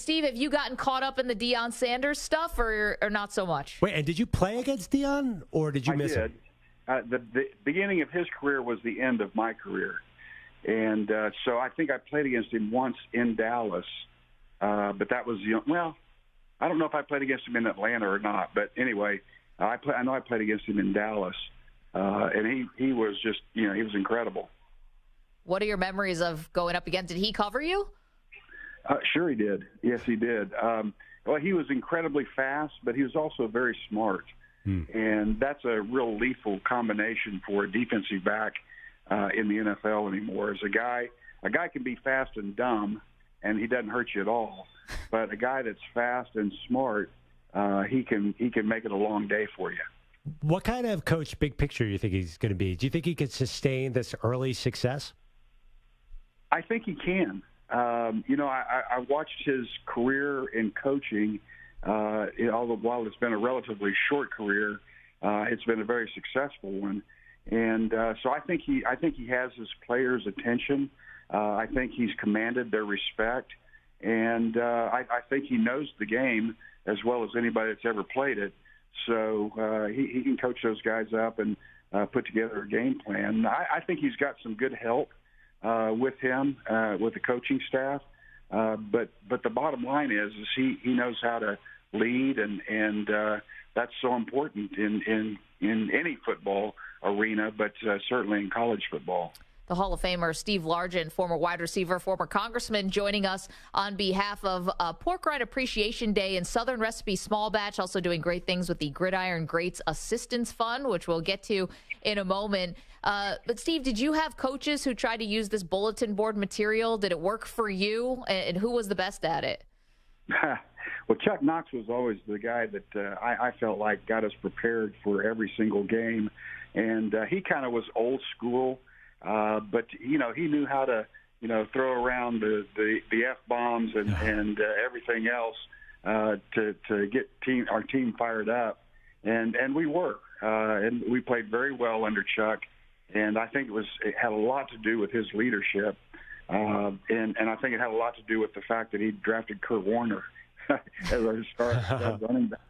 Steve, have you gotten caught up in the Deion Sanders stuff or not so much? Wait, and did you play against Deion, or did you miss him? The beginning of his career was the end of my career. And so I think I played against him once in Dallas. But that was, I don't know if I played against him in Atlanta or not. But anyway, I know I played against him in Dallas. And he was just, he was incredible. What are your memories of going up against? Did he cover you? Sure he did. Yes, he did. Well, he was incredibly fast, but he was also very smart. And that's a real lethal combination for a defensive back in the NFL anymore. As a guy can be fast and dumb, and he doesn't hurt you at all. But a guy that's fast and smart, he can make it a long day for you. What kind of coach, big picture, do you think he's going to be? Do you think he could sustain this early success? I think he can. I watched his career in coaching. While it's been a relatively short career, it's been a very successful one. And so I think he has his players' attention. I think he's commanded their respect, and I think he knows the game as well as anybody that's ever played it. So he can coach those guys up and put together a game plan. I think he's got some good help with him, with the coaching staff. But the bottom line is he knows how to lead, and that's so important in any football arena, but certainly in college football. The Hall of Famer Steve Largent, former wide receiver, former congressman, joining us on behalf of Pork Rind Appreciation Day and Southern Recipe Small Batch, also doing great things with the Gridiron Greats Assistance Fund, which we'll get to in a moment. But, Steve, did you have coaches who tried to use this bulletin board material? Did it work for you? And who was the best at it? Well, Chuck Knox was always the guy that I felt like got us prepared for every single game. And he kind of was old school. But he knew how to throw around the F-bombs and everything else to get our team fired up, and we were and we played very well under Chuck, and I think it had a lot to do with his leadership, and I think it had a lot to do with the fact that he drafted Kurt Warner as our star running back.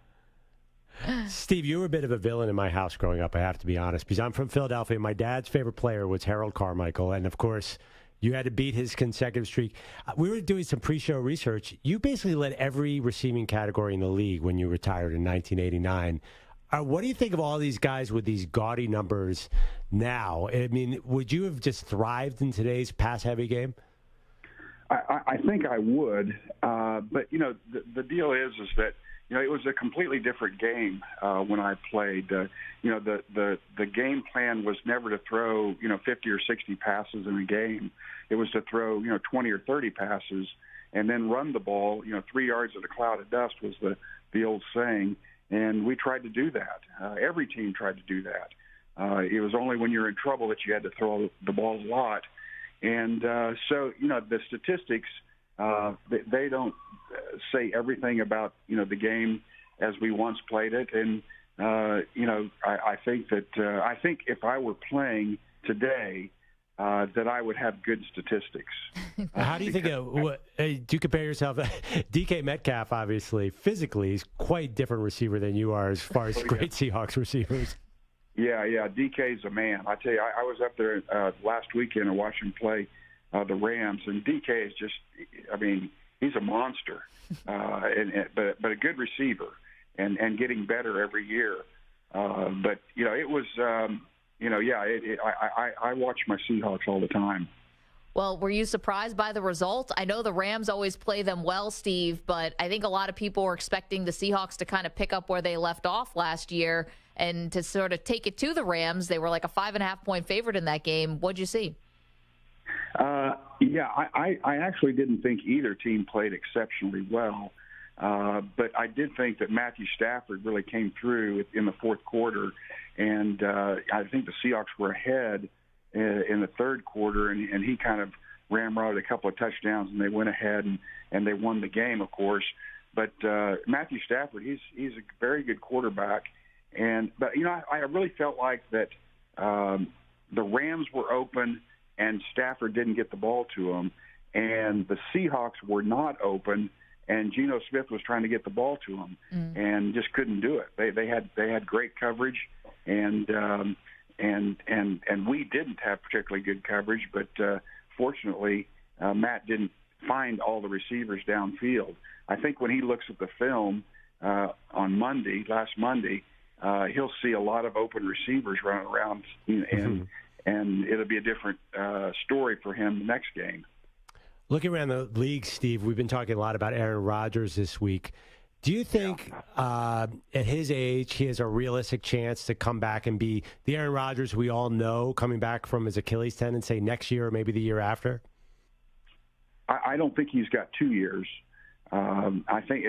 Steve, you were a bit of a villain in my house growing up, I have to be honest, because I'm from Philadelphia. My dad's favorite player was Harold Carmichael, and, of course, you had to beat his consecutive streak. We were doing some pre-show research. You basically led every receiving category in the league when you retired in 1989. What do you think of all these guys with these gaudy numbers now? I mean, would you have just thrived in today's pass-heavy game? I think I would, but, the deal is that it was a completely different game when I played. The game plan was never to throw 50 or 60 passes in a game. It was to throw 20 or 30 passes and then run the ball. 3 yards of a cloud of dust was the old saying, and we tried to do that. Every team tried to do that. It was only when you're in trouble that you had to throw the ball a lot, and so the statistics. They don't say everything about the game as we once played it, and I think that I think if I were playing today, that I would have good statistics. How do you think? Do you compare yourself? DK Metcalf, obviously, physically, is quite different receiver than you are as far as great Seahawks receivers. Yeah, DK's a man. I tell you, I was up there last weekend and watched him play the Rams, and DK is just, he's a monster, but a good receiver, and getting better every year. But it was, I watch my Seahawks all the time. Well, were you surprised by the result? I know the Rams always play them well, Steve, but I think a lot of people were expecting the Seahawks to kind of pick up where they left off last year and to sort of take it to the Rams. They were like a 5.5-point favorite in that game. What'd you see? I actually didn't think either team played exceptionally well, but I did think that Matthew Stafford really came through in the fourth quarter, and I think the Seahawks were ahead in the third quarter, and he kind of ramrodded a couple of touchdowns, and they went ahead and they won the game, of course. But Matthew Stafford, he's a very good quarterback, but I really felt like that the Rams were open and Stafford didn't get the ball to him, and the Seahawks were not open, and Geno Smith was trying to get the ball to him and just couldn't do it. They had great coverage, and we didn't have particularly good coverage, but fortunately Matt didn't find all the receivers downfield. I think when he looks at the film on last Monday, he'll see a lot of open receivers running around, and it'll be a different story for him the next game. Looking around the league, Steve, we've been talking a lot about Aaron Rodgers this week. Do you think at his age he has a realistic chance to come back and be the Aaron Rodgers we all know coming back from his Achilles tendon, say next year or maybe the year after? I don't think he's got 2 years. I think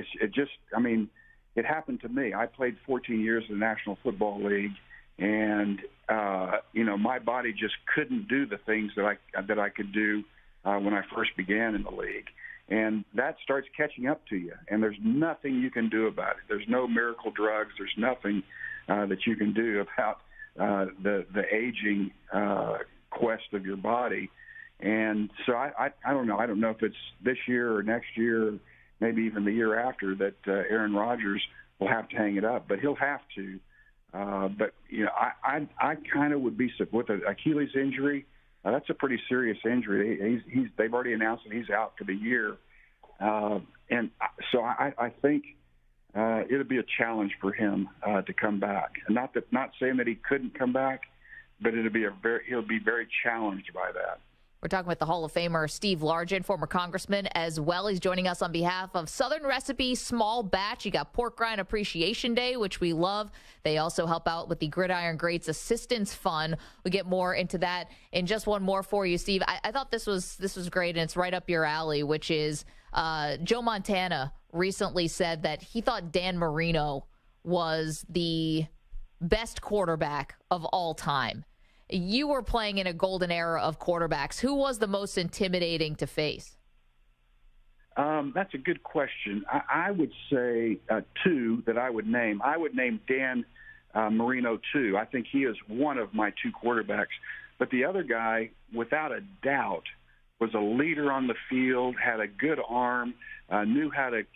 it happened to me. I played 14 years in the National Football League, and my body just couldn't do the things that I could do when I first began in the league. And that starts catching up to you, and there's nothing you can do about it. There's no miracle drugs. There's nothing that you can do about the aging quest of your body. And so I don't know. I don't know if it's this year or next year, or maybe even the year after, that Aaron Rodgers will have to hang it up, but he'll have to. But I kind of would be with an Achilles injury. That's a pretty serious injury. They've already announced that he's out for the year, and so I think it'll be a challenge for him to come back. And not saying that he couldn't come back, but he'll be very challenged by that. We're talking with the Hall of Famer Steve Largent, former congressman, as well. He's joining us on behalf of Southern Recipe Small Batch. You got Pork Rind Appreciation Day, which we love. They also help out with the Gridiron Greats Assistance Fund. We get more into that in just one more for you, Steve. I thought this was great, and it's right up your alley, which is Joe Montana recently said that he thought Dan Marino was the best quarterback of all time. You were playing in a golden era of quarterbacks. Who was the most intimidating to face? That's a good question. I would say two that I would name. I would name Dan Marino, too. I think he is one of my two quarterbacks. But the other guy, without a doubt, was a leader on the field, had a good arm, knew how to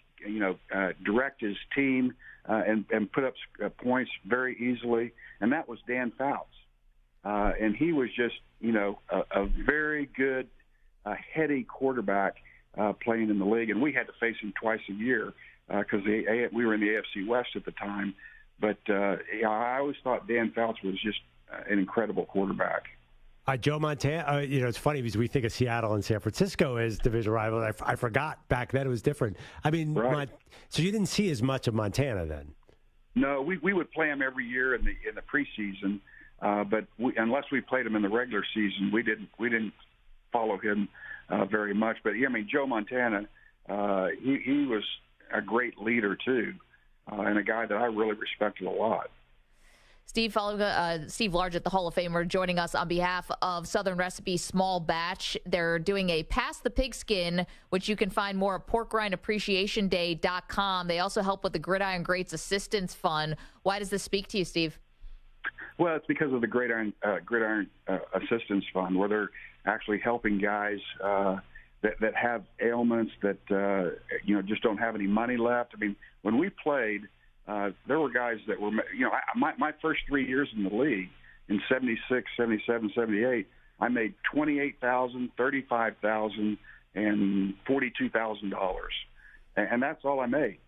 direct his team and put up points very easily, and that was Dan Fouts. And he was just, a very good, heady quarterback playing in the league. And we had to face him twice a year because we were in the AFC West at the time. But I always thought Dan Fouts was just an incredible quarterback. Joe Montana, it's funny because we think of Seattle and San Francisco as division rivals. I forgot back then it was different. I mean, right. So you didn't see as much of Montana then? No, we would play him every year in the preseason. But unless we played him in the regular season, we didn't follow him very much. But Joe Montana, he was a great leader too, and a guy that I really respected a lot. Steve Largent, the Hall of Famer, joining us on behalf of Southern Recipe Small Batch. They're doing a Pass the Pigskin, which you can find more at porkrindappreciationday.com. They also help with the Gridiron Greats Assistance Fund. Why does this speak to you, Steve? Well, it's because of the Gridiron Assistance Fund, where they're actually helping guys that have ailments that just don't have any money left. I mean, when we played, there were guys that were, my first 3 years in the league, in 76, 77, 78, I made $28,000, $35,000, and $42,000, and that's all I made.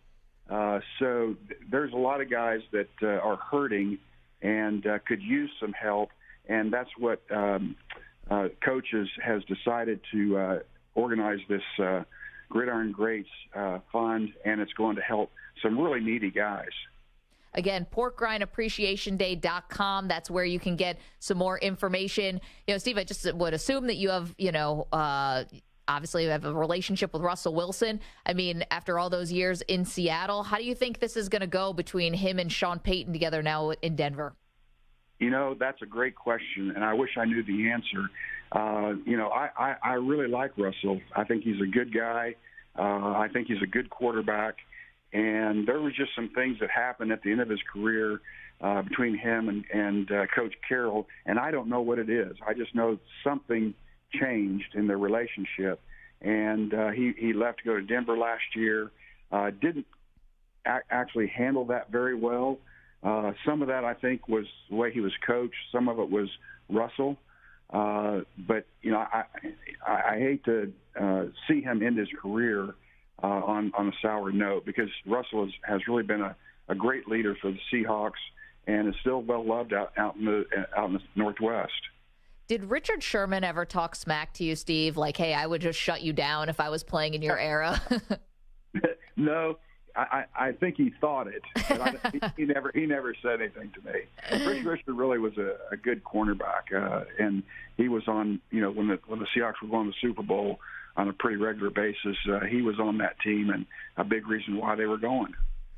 So there's a lot of guys that are hurting and could use some help, and that's what coaches has decided to organize this Gridiron Greats Fund, and it's going to help some really needy guys. Again, porkrindappreciationday.com. That's where you can get some more information. Steve, I just would assume that you have, obviously you have a relationship with Russell Wilson. I mean, after all those years in Seattle, how do you think this is going to go between him and Sean Payton together now in Denver? That's a great question, and I wish I knew the answer. I really like Russell. I think he's a good guy. I think he's a good quarterback. And there was just some things that happened at the end of his career between him and Coach Carroll, and I don't know what it is. I just know something changed in their relationship. And he left to go to Denver last year, didn't actually handle that very well. Some of that, I think, was the way he was coached. Some of it was Russell. But, you know, I hate to see him end his career on a sour note, because Russell has really been a great leader for the Seahawks and is still well loved out in the Northwest. Did Richard Sherman ever talk smack to you, Steve? Like, hey, I would just shut you down if I was playing in your era? No, I think he thought it, but he never said anything to me. Richard really was a good cornerback, and he was on, you know, when the Seahawks were going to the Super Bowl on a pretty regular basis. He was on that team, and a big reason why they were going.